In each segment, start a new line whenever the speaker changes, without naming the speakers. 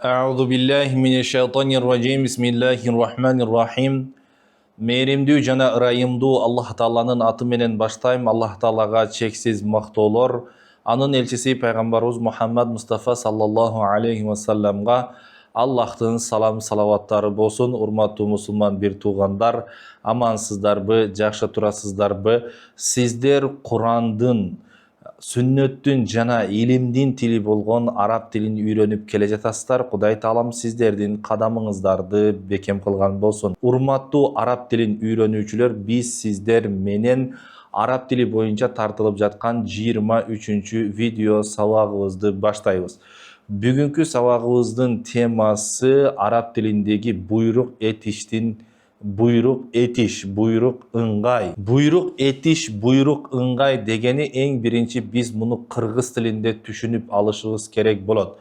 A'udhu billahi mineşşeytanirracim. Bismillahirrahmanirrahim. Meyrimdүү жана ырайымдуу Аллах Тааланын аты менен баштайм. Аллах Таалага чексиз мактоолор. Анын элчиси пайгамбарыбыз Мухаммад Мустафа саллаллаху алейхи ва салламга Аллахтын салам салаваттары болсун. Урматтуу мусулман бир туугандар, амансыздарбы, жакшы турасыздарбы? Сиздер Курандын, сүннөттүн жана илимдин тили болгон араб тилин үйрөнүп келе жатасыздар. Кудай таалам сиздердин кадамыңыздарды бекем кылган болсун. Урматтуу араб тилин үйрөнүүчүлөр, биз сиздер менен араб тили боюнча тартылып жаткан 23-чү видео сабагыбызды баштайбыз. Бүгүнкү сабагыбыздын темасы араб тилиндеги буйрук этиштин буйрук этиш, буйрук ыңгай. Буйрук этиш, буйрук ыңгай дегени эң биринчи биз муну кыргыз тилинде түшүнүп алышыбыз керек болот.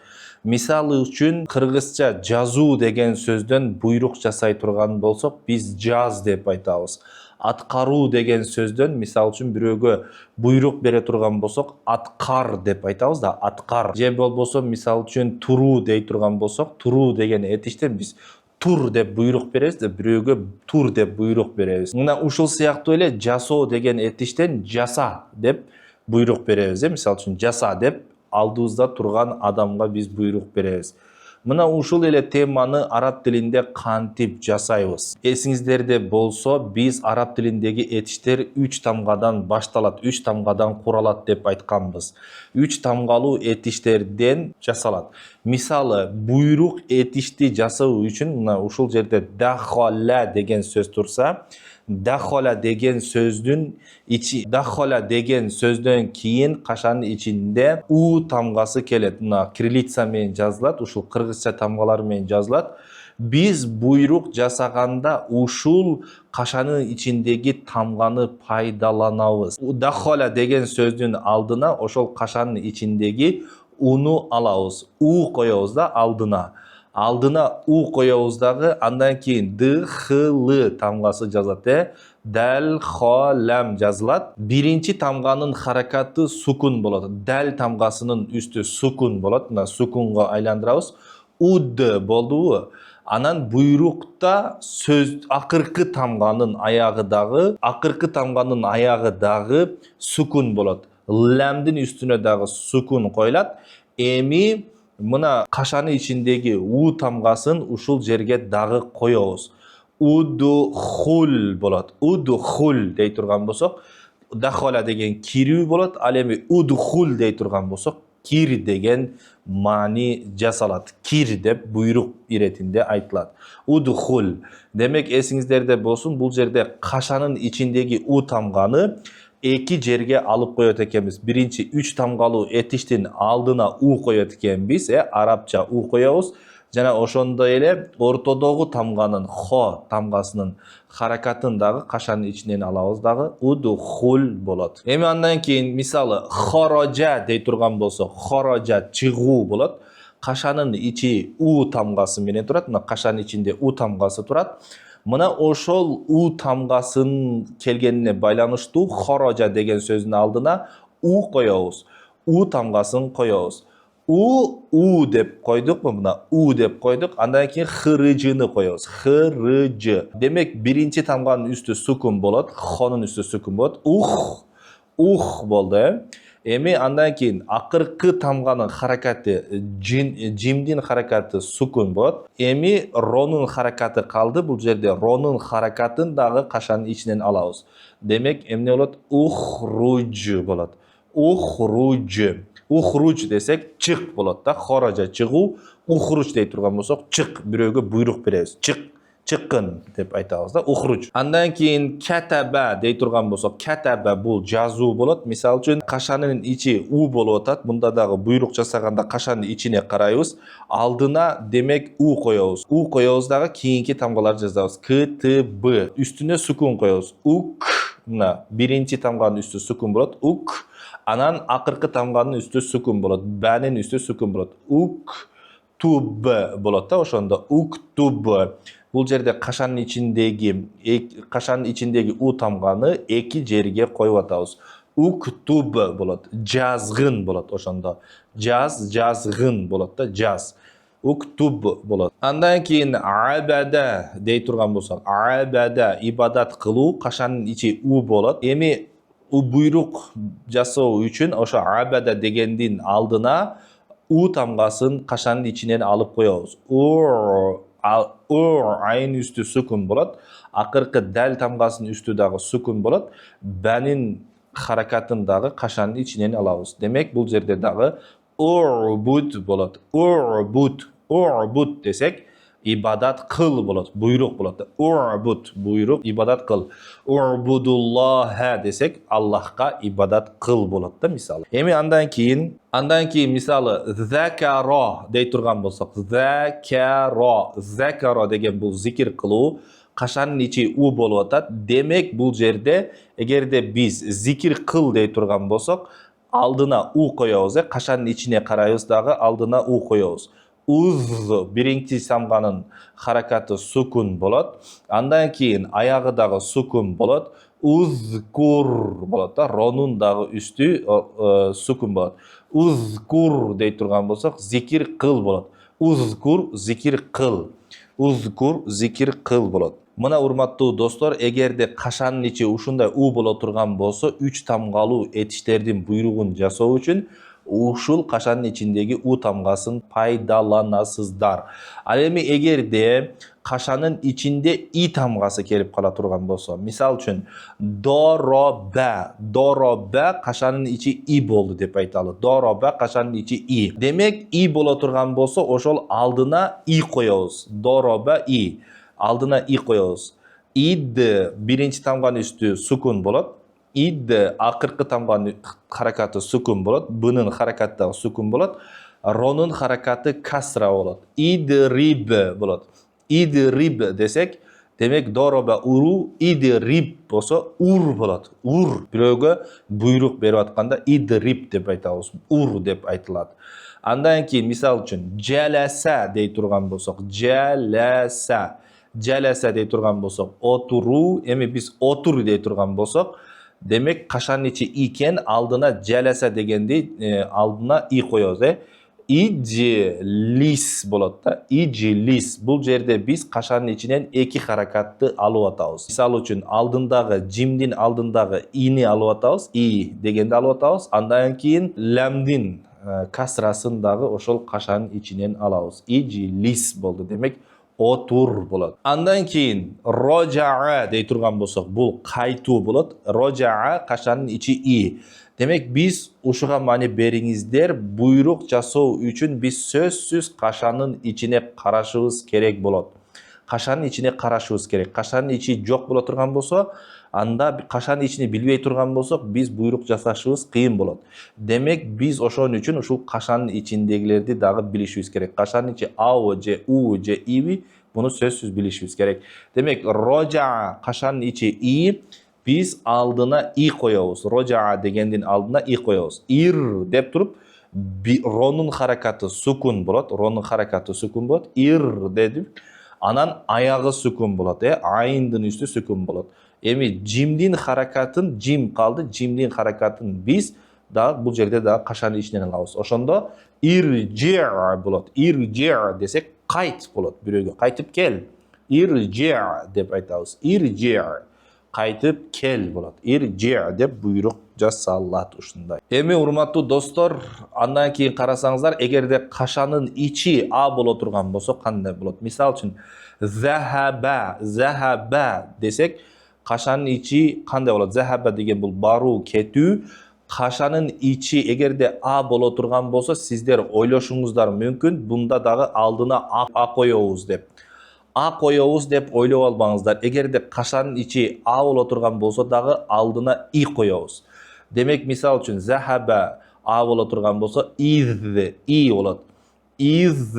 Мисалы үчүн кыргызча жазуу деген сөздөн буйрук жасай турган болсок, биз жаз деп айтабыз. Аткаруу деген сөздөн, мисалы үчүн бирөөгө буйрук бере турган болсок, аткар деп айтабыз да, аткар. Же болбосо мисалы үчүн туруу дей турган болсок, туруу деген этиштен биз тур деп буйрук беребиз да, бирөөгө тур деп буйрук беребиз. Мына ушул сыяктуу эле жасоо деген этиштен жаса деп буйрук беребиз. Мисалы үчүн жаса деп алдыбызда турган адамга биз буйрук беребиз. Мына ушул эле теманы араб тилинде кантип жасайбыз? Эсиңиздерде болсо, биз араб тилиндеги этиштер 3 тамгадан башталат, 3 тамгадан куралат деп айтканбыз. 3 тамгалуу этиштерден жасалат. Мисалы, буйрук этишти жасоо үчүн мына ушул жерде дахола деген сөз турса, дахола деген сөздүн дахола деген сөздөн кийин кашанын ичинде у тамгасы келет. Мына кириллица менен жазылат, ушул кыргызча тамгалар менен жазылат. Биз буйрук жасаганда ушул кашанын ичиндеги тамганы пайдаланабыз. Дахола деген сөздүн алдына ошол кашанын ичиндеги уну алабыз. У коебуз да алдына. Алдына у коебуз дагы, андан кийин д, х, л тамгасы жазылат. Дал, хо, лам жазылат. Биринчи тамганын харакаты сукун болот. Дал тамгасынын үстү сукун болот. Мына сукунга айландырабыз. Уд болдубу? Анан буйрукта сөз акыркы тамганын аягы дагы сукун болот. Ламдын үстүнө дагы сукун коюлат. Эми мына кашанын ичиндеги у тамгасын ушул жерге дагы коебуз. Удхул болот. Удхул дей турган болсок, дахола деген кирүү болот. Ал эми удхул дей турган болсок, кир деген маани жасалат. Кир деп буйрук иретинде айтылат. Удхул. Демек эсиңиздерде болсун, бул жерде кашанын ичиндеги у тамганы эки жерге алып коет экенбиз. Биринчи 3 тамгалуу этиштин алдына у коет экенбиз, арабча у коебуз. Жана ошондой эле ортодогу тамганын, хо тамгасынын харакатын дагы кашанын ичинен алабыз дагы, удхул болот. Эми андан кийин мисалы хорожа дей турган болсок, хорожа чыгуу болот. Кашанын ичи у тамгасы менен турат. Мына кашанын ичинде у тамгасы турат. Мына ошол у тамгасын келгенине байланыштуу хорожа деген сөздүн алдына у коебуз. У тамгасын коебуз. У деп койдукпу? Мына у деп койдук. Андан кийин хырыжыны коебуз. Хырыжы. Демек биринчи тамганын үстү сукун болот, хонун үстү сукун болот. Ух болду. Эми андан кийин акыркы тамганын харакаты, жимдин харакаты сукун болот. Эми ронун харакаты калды. Бул жерде ронун харакатын дагы кашанын ичинен алабыз. Демек эмне болот? Ухруж болот. Ухруж. Ухруж десек чык болот да. Хорожа чыгуу. Ухруж дей турган болсок, чык. Бирөөгө буйрук беребиз. Чыккын деп айтабыз да. Ухруж. Андан кийин катаба дей турган болсок, катаба бул жазуу болот. Мисалы үчүн кашанын ичи у болуп атат. Мында дагы буйрук жасаганда кашанын ичине карайбыз. Алдына демек у коебуз. У коебуз дагы кийинки тамгаларды жазабыз. К, Т, Б. Үстүнө сукун коебуз. Ук. Мына биринчи тамганын үстү сукун болот. Ук. Анан акыркы тамганын үстү сукун болот. Бәнин үстү сукун болот. Ук туб болот да ошондо. Ук туб. Бул жерде кашанын ичиндеги у тамганы эки жерге коюп атабыз. Уктуб болот. Жазгын болот ошондо. Жазгын болот да, жаз. Уктуб болот. Андан кийин абада дей турган болсок, абада ибадат кылуу кашанын ичи у болот. Эми буйрук жасоо үчүн ошо абада дегендин алдына у тамгасын кашанын ичинен алып коебуз. Айын үстү сукун болот. Акыркы дал тамгасынын үстү дагы сукун болот. Банин харакатын дагы кашанын ичинен алабыз. Демек бул жерде дагы урбут болот. Урбут десек ибадат кыл болот, буйрук болот. Урбут буйрук, ибадат кыл. Урбудуллаха десек Аллахка ибадат кыл болот да мисалы. Эми андан кийин мисалы закаро дей турган болсок, закаро деген бул зикир кылуу кашанын ичи у болуп атат. Демек бул жерде эгерде биз зикир кыл дей турган болсок, алдына у коебуз, кашанын ичине карайбыз дагы алдына у коебуз. Уз биринчи самганын харакаты сукун болот. Андан кийин аягы дагы сукун болот. Узкур болот да, ронун дагы үстү сукун болот. Узкур дей турган болсок, зикир кыл болот. Узкур зикир кыл. Узкур зикир кыл болот. Мына урматтуу достор, эгерде кашанын ичи ушундай у боло турган болсо, 3 тамгалуу этиштердин буйругун жасоо үчүн ушул кашанын ичиндеги у тамгасын пайдаланасыздар. Ал эми эгерде кашанын ичинде и тамгасы келип кала турган болсо, мисал үчүн доробе кашанын ичи и болду деп айталы. Доробе кашанын ичи и. Демек и боло турган болсо, ошол алдына и коебуз. Доробе и. Алдына и коебуз. Ид биринчи тамганын үстү сукун болот. Ид акыркы тамганын харакаты сукун болот. Бынын харакаты дагы сукун болот. Ронун харакаты касра болот. Идриб болот. Идриб десек, демек доробе уру, идриб болсо ур болот. Ур. Бирөөгө буйрук берип атканда идриб деп айтабыз. Ур деп айтылат. Андан кийин мисал үчүн жаласа дей турган болсок, жаласа дей турган болсок, отуруу. Эми биз отур дей турган болсок, демек кашанын ичи икен, алдына жаласа дегенди алдына и коебуз. Ижлис болот да. Ижлис. Бул жерде биз кашанын ичинен 2 харакатты алып атабыз. Мисал үчүн алдындагы жимдин алдындагы ини алып атабыз. И дегенди алып атабыз. Андан кийин ламдин касрасын дагы ошол кашанын ичинен алабыз. Ижлис болду. Демек отур болот. Андан кийин рожаа дей турган болсок, бул кайтуу болот. Рожаа кашанын ичи и. Демек биз ушуга маани бериңиздер, буйрук жасоо үчүн биз сөзсүз кашанын ичине карашыбыз керек болот. Кашанын ичине карашыбыз керек. Кашанын ичи жок боло турган болсо, анда кашанын ичини билбей турган болсок, биз буйрук жасашыбыз кыйын болот. Демек биз ошон үчүн ушул кашанын ичиндегилерди дагы билишибиз керек. Кашанын ичи ао же у же иби, буну сөзсүз билишибиз керек. Демек рожаа кашанын ичи и, биз алдына и коебуз. Рожаа дегендин алдына и коебуз. Ир деп туруп, ронун харакаты сукун болот. Ронун харакаты сукун болот. Ир дедик. Анан аягы сукун болот. Айындын үстү сукун болот. Эми жимдин харакатын, жим калды, жимдин харакатын биз дагы бул жерде дагы кашанын ичинен алабыз. Ошондо иржи болот. Иржи десек кайт болот. Бирөөгө кайтып кел. Иржи деп айтабыз. Иржи кайтып кел болот. Иржи деп буйрук жасалат ушундай. Эми урматтуу достор, андан кийин карасаңыздар, эгерде кашанын ичи а боло турган болсо кандай болот? Мисал үчүн захаба десек, кашанын ичи кандай болот? Захаба деген бул баруу, кетүү. Кашанын ичи эгерде а боло турган болсо, сиздер ойлошуңуздар мүмкүн, бунда дагы алдына а коебуз деп. А коебуз деп ойлоп албаңыздар. Эгерде кашанын ичи а боло турган болсо дагы алдына и коебуз. Демек мисал үчүн захаба а боло турган болсо, из и болот. Из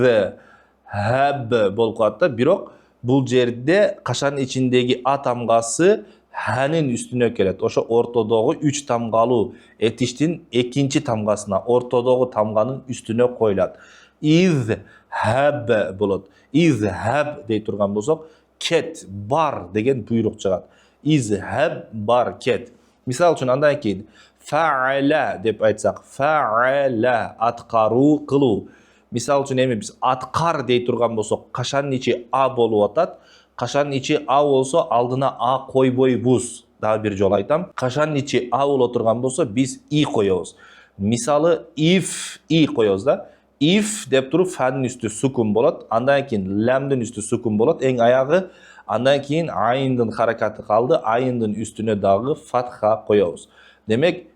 хаб болуп калат да. Бирок бул жерде кашанын ичиндеги а тамгасы ханын үстүнө келет. Ошо ортодогу 3 тамгалуу этиштин экинчи тамгасына, ортодогу тамганын үстүнө коюлат. Из хаб болот. Из хаб дей турган болсок, кет, бар деген буйрук чыгат. Из хаб, бар, кет. Мисал үчүн андан кийин фа'ала деп айтсак, фа'ала аткаруу, кылуу. Misal үчүн эми биз аткар дей турган болсок, кашанын ичи а болуп атат. Кашанын ичи а болсо, алдына а койбойбуз. Дагы бир жолу айтам. Кашанын ичи а боло турган болсо, биз и коебуз. Мисалы if и коебуз да. If деп туруп фанын үстү сукун болот. Андан кийин ламдын үстү сукун болот. Эң аягы андан кийин айындын харакаты калды. Айындын үстүнө дагы фатха коебуз. Демек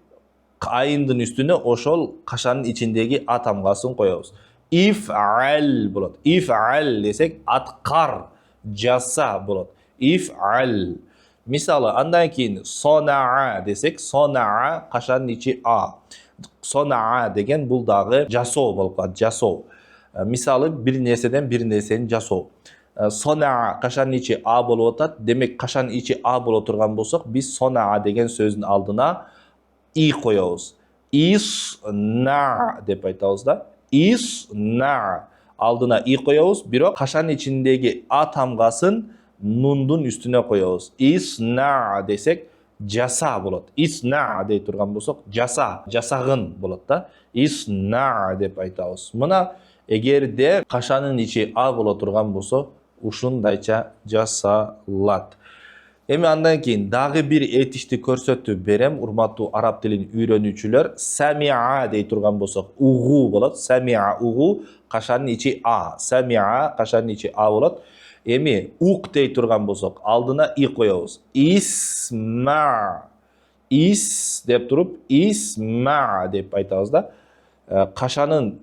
айындын үстүнө ошол кашанын ичиндеги а тамгасын коебуз. If'al болот. If'al десек аткар, жаса болот. If'al. Мисалы андан кийин сонаа десек, сонаа кашанын ичи а. Сонаа деген бул дагы жасоо болуп калат, жасоо. Мисалы бир нерседен бир нерсени жасоо. Сонаа кашанын ичи а болуп атат. Демек кашанын ичи а боло турган болсок, биз сонаа деген сөздүн алдына и коебуз. Исна деп айтабыз да. Исна алдына и коебуз, бирок кашанын ичиндеги а тамгасын нундун үстүнө коебуз. Исна десек жаса болот. Исна дей турган болсок, жаса, жасагын болот да. Исна деп айтабыз. Мына эгерде кашанын ичи а боло турган болсо, ушундайча жасалат. Эми андан кийин дагы бир этишти көрсөтүү берем, урматтуу араб тилин үйрөнүүчүлөр. Самиа дей турган болсок, угуу болот. Самиа угуу, кашанын ичи а. Самиа кашанын ичи а болот. Эми ук дей турган болсок, алдына и коебуз. Исма. Ис деп туруп, исма деп айтабыз да. Кашанын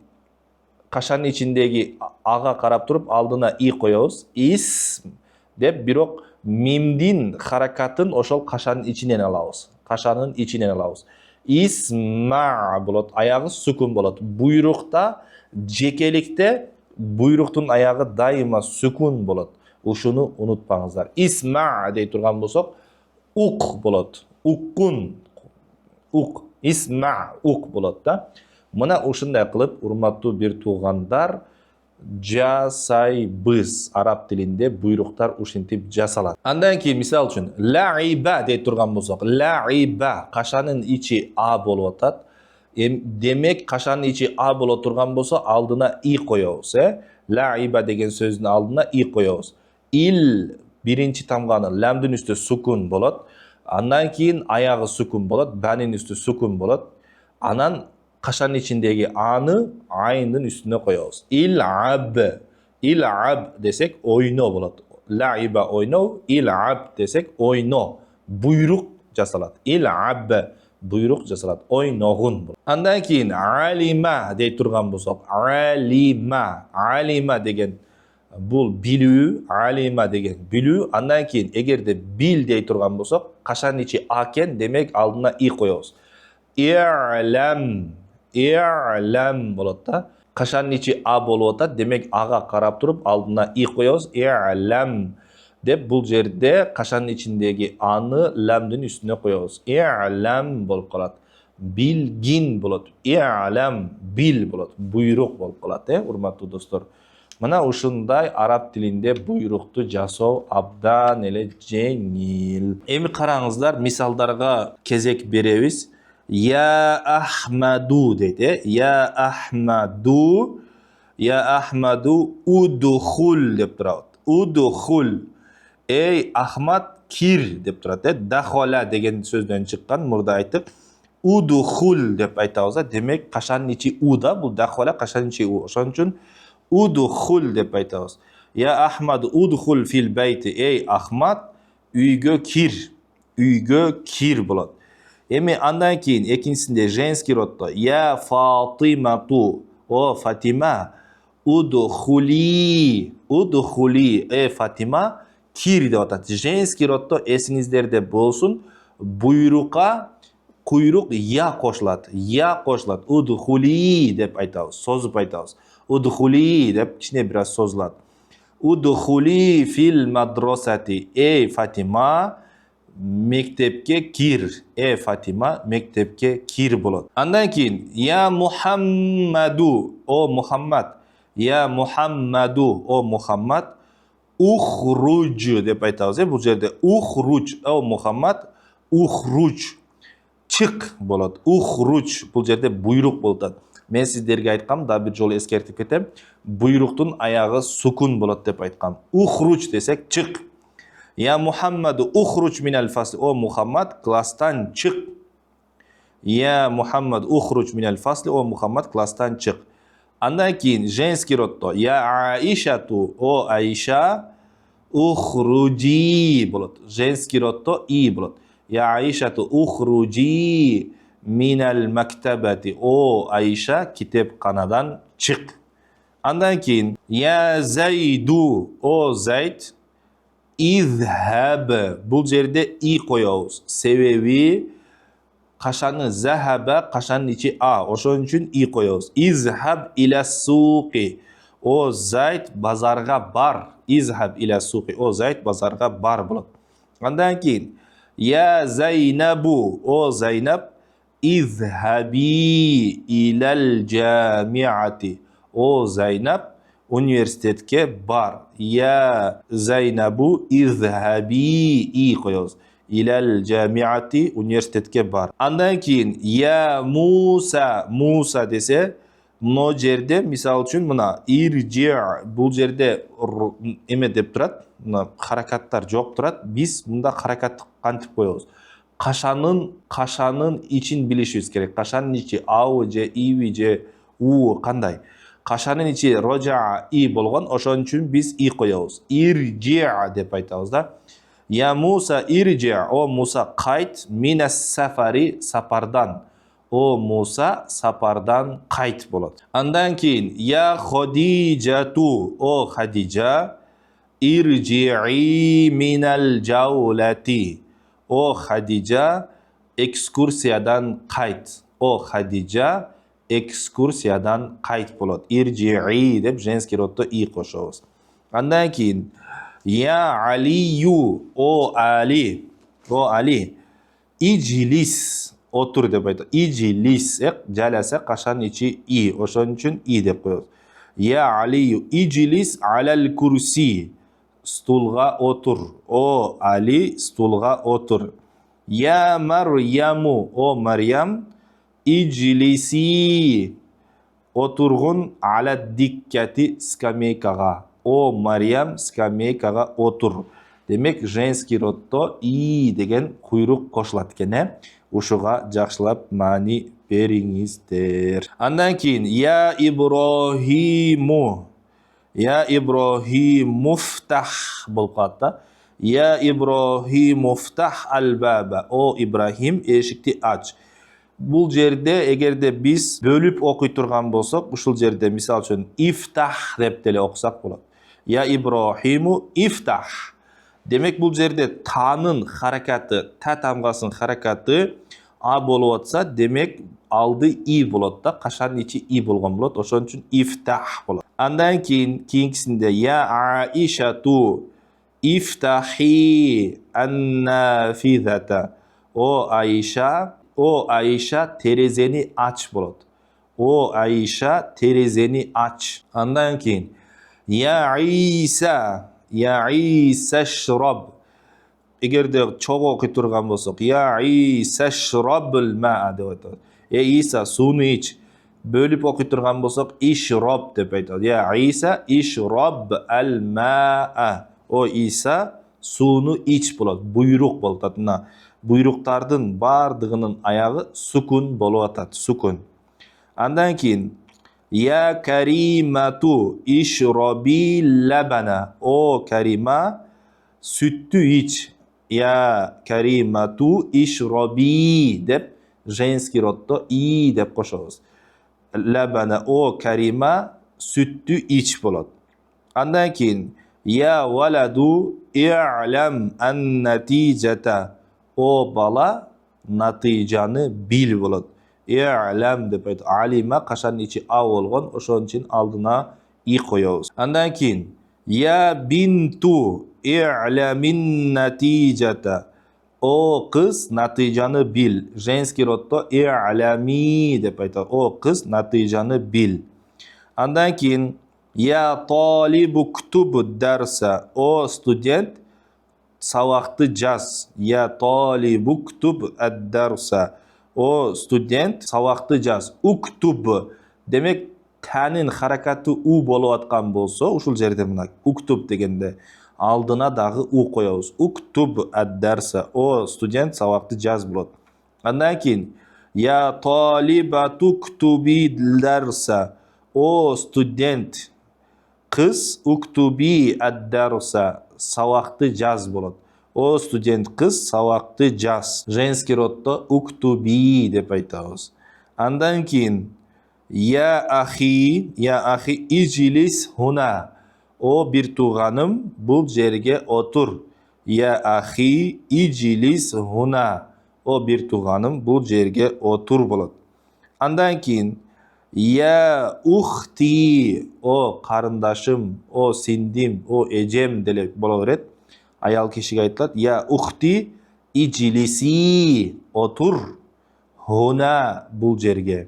ичиндеги ага карап туруп, алдына и коебуз. Ис деп, бирок мимдин харакатын ошол кашанын ичинен алабыз. Кашанын ичинен алабыз. Исма болот, аягы сукун болот. Буйрукта, жекеликте буйруктун аягы дайыма сукун болот. Ушуну унутпаңыздар. Исма дей турган болсок, ук болот. Уккун. Ук. Исма ук болот да. Мына ушундай кылып, урматтуу бир туугандар, жасайбыз. Араб тилинде буйруктар ушинтип жасалат. Андан кийин мисал үчүн лаиба дей турган болсок, лаиба кашанын ичи а болуп атат. Демек кашанын ичи а боло турган болсо, алдына и коебуз. Лаиба деген сөздүн алдына и коебуз. Ил биринчи тамганы ламдын үстү сукун болот. Андан кийин аягы сукун болот, банын үстү сукун болот. Анан кашанын ичиндеги аны айындын үстүнө коебуз. Ил'аб. Ил'аб десек ойно болот. Лаиба ойно, ил'аб десек ойно. Буйрук жасалат. Ил'аб буйрук жасалат. Ойногун болот. Андан кийин алима дей турган болсок, алима. Алима деген бул билүү, алима деген билүү. Андан кийин эгерде бил дей турган болсок, кашанын ичи а экен, демек алдына и коебуз. И'лам. И'лам болот да. Кашанын ичи а болуп атат, демек ага карап туруп алдына и коебуз. И'лам деп, бул жерде кашанын ичиндеги аны ламдын үстүнө коебуз. И'лам болуп калат. Билгин болот. И'лам бил болот. Буйрук болуп калат, урматтуу достор. Мына ушундай араб тилинде буйрукту жасоо абдан эле жеңил. Эми караңыздар, мисалдарга кезек беребиз. Я Ахмаду дейт, Я Ахмаду, Я Ахмаду удхул деп турат. Удхул. Эй Ахмад, кир деп турат. Дахола деген сөздөн чыккан, мурда айттык. Удхул деп айтабыз. Демек кашанын ичи у да, бул дахола кашанын ичи у. Ошон үчүн удхул деп айтабыз. Я Ахмад удхул фил байти. Эй Ахмад, үйгө кир. Үйгө кир болот. Эми андан кийин экинчисинде женский роддо. Я Фатимату. О Фатима, удхули. Удхули. Фатима, кир деп атат. Женский роддо эсиңиздерде болсун, буйрукка куйрук я кошулат. Я кошулат. Удхули деп айтабыз. Созуп айтабыз. Удхули деп кичине бир аз созулат. Удхули фил мадросати. Эй Фатима, мектепке кир. Фатима, мектепке кир болот. Андан кийин я Мухаммаду. О Мухаммад. Я Мухаммаду. О Мухаммад. Ухруж деп айтабыз. Бул жерде ухруж. О Мухаммад. Ухруж. Чык болот. Ухруж. Бул жерде буйрук болот. Мен сіздерге айткам, да бир жолу эскертип кетем. Буйруктун аягы сукун болот деп айткам. Ухруч десек чык. Я Мухаммаду ухруч минал фасл. О Мухаммад, класстан чык. Я Мухаммад ухруч минал фасли. О Мухаммад, класстан чык. Андан кийин женский роддо я Аишату, о Аиша, ухруджи болот. Женский роддо и болот. Я Аишату ухруджи минал мактабати. О Аиша, китепканадан чык. Андан кийин я Зайду, о Зайд, изхаб. Бул жерде и коебуз. Себеби кашаны захаба, кашанын ичи а, ошон үчүн и коебуз. Изхаб иля суqi. О Зайд, базарга бар. Изхаб иля суqi. О Зайд, базарга бар болот. Андан кийин я Зайнабу, о Зайнаб, изхаби илал джамиати. О Зайнаб, университетке бар. Я Зайнабу изхаби и коебуз. Илал джамиати, университетке бар. Андан кийин я Муса, Муса десе, мына жерде мисал үчүн мына иржи, бул жерде эме деп турат, мына харакаттар жок турат. Биз мында харакатты кантип коебуз? Кашанын ичин билишибиз керек. Кашанын ичи ау же иви же у кандай? Кашанын ичи рожа и болгон, ошон үчүн биз и коебуз. Иржи деп айтабыз да. Я Муса иржи, о Муса кайт, минас сафари, сапардан. О Муса сапардан кайт болот. Андан кийин я Хадижату, о Хадижа, иржии минал жаулати. О Хадижа, экскурсиядан кайт. О Хадижа, экскурсиядан кайт болот. Иржии деп женский роддо и кошобуз. Андан кийин я Алию, о Али, о Али, ижилис, отур деп айтат. Ижилис, жаласа кашан ичи и, ошон үчүн и деп коебуз. Я Алию, ижилис алал курси, стулга отур. О Али, стулга отур. Я Марьяму, о Марьям, ижилиси, отургун ала диккати, скамейкага. О Марьям, скамейкага отур. Демек женский роддо и деген куйрук кошулат экен. Ушуга жакшылап маани бериңиздер. Андан кийин я Иброхиму, я Иброхим муфтах болуп калат да. Я Иброхим муфтах албаба. О Ибрахим, эшикти ач. Бул жерде эгерде биз бөлүп окуй турган болсок, ушул жерде мисал үчүн ифтах деп деле окусак болот. Я Иброхиму ифтах. Демек бул жерде танын харакаты, та тамгасынын харакаты а болуп атса, демек алды и болот да. Кашанын ичи и болгон болот. Ошон үчүн ифтах болот. Андан кийинкисинде я Аишату ифтахи аннафизата. О Аиша, о Аиша, терезени ач болот. О Аиша, терезени ач. Андан кийин я Иса, я Иса шраб. Эгерде чогуу окуй турган болсок, я Иса шрабл ма деп айтат. Иса, сууну ич. Бөлүп окуй турган болсок, ишраб деп айтат. Я Иса ишраб ал ма. О Иса, сууну ич болот. Буйрук болуп атат. Мына буйруктардын бардыгынын аягы сукун болуп атат. Сукун. Андан кийин я Каримату ишраби лабана. О Карима, сүттү ич. Я Каримату ишраби деп женский роддо и деп кошобуз. Лабана, о Карима, сүттү ич болот. Андан кийин я валаду и'лам ан-натижата. О бала, натыйжаны бил болот. И'лам деп айтат. Алима кашан ичи а болгон, ошон үчүн алдына и коебуз. Андан кийин я бинту и'ламин натижата. О кыз, натыйжаны бил. Женский роддо и'лами деп айтат. О кыз, натыйжаны бил. Андан кийин я талибу ктубу дарса. О студент, сабакты жаз. Я талибу ктуб ад-дарса. О студент, сабакты жаз. Уктуб, Demek ta'nin harakati u bo'lib atkan bolsa, uşul jerde mına uktub degende aldına dağı u koyabız. Uktub ad-dersa, o student sabakты jaz bolot. Andan keyin ya talibatu uktubi dersa, o student kız uktubi ad-dersa sabakты jaz bolot. O student kız sabakты jaz. Женский родда uktubi dep aytabız. Andan keyin ya ahi iclis huna. O bir tuğanım bu jerge otur. Ya ahi iclis huna. O bir tuğanım bu jerge otur bolot. Andan keyin ya uhti, o karındaşım, o sindim, o ejem delep bolaberet. Ayal kişiге aytылат. Ya uhti iclisi, otur. Huna bul jerge.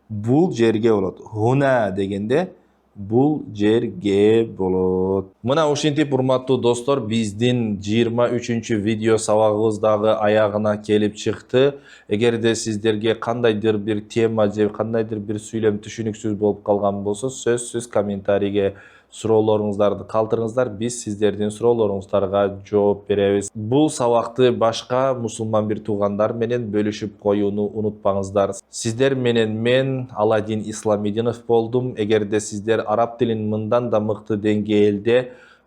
Bul jerge bolot. Huna degende bul jerge bolot. Mına ушинтип урматтуу достор, биздин 23-чү видео сабагыбыз дагы аягына келип чыкты. Эгерде сиздерге кандайдыр бир тема же кандайдыр бир сүйлөм түшүнүксүз болуп калган болсо, сөзсүз комментарийге суроолоруңуздарды калтырыңыздар, биз сиздердин суроолоруңуздарга жооп беребиз. Бул сабакты башка мусулман бир туугандар менен бөлүшүп коюуну унутпаңыздар. Сиздер менен мен Аладдин Исламидинов болдум. Эгерде сиздер араб тилин мындан да мыкты деңгээлде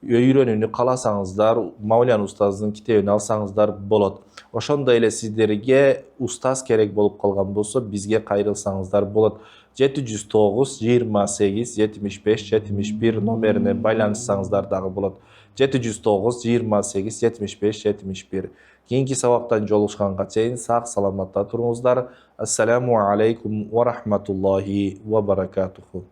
үйрөнүүнү кааласаңыздар, Маулян устаздын китебин алсаңыздар болот. Ошондой эле сиздерге устаз керек болуп калган болсо, бизге кайрылсаңыздар болот. 709 28 75 71 номерине байланышсаңыздар дагы болот. 709 28 75 71. Кийинки сабактан жолугушканга чейин сак саламатта туруңуздар. Ассаламу алейкум ва рахматуллахи ва баракатуху.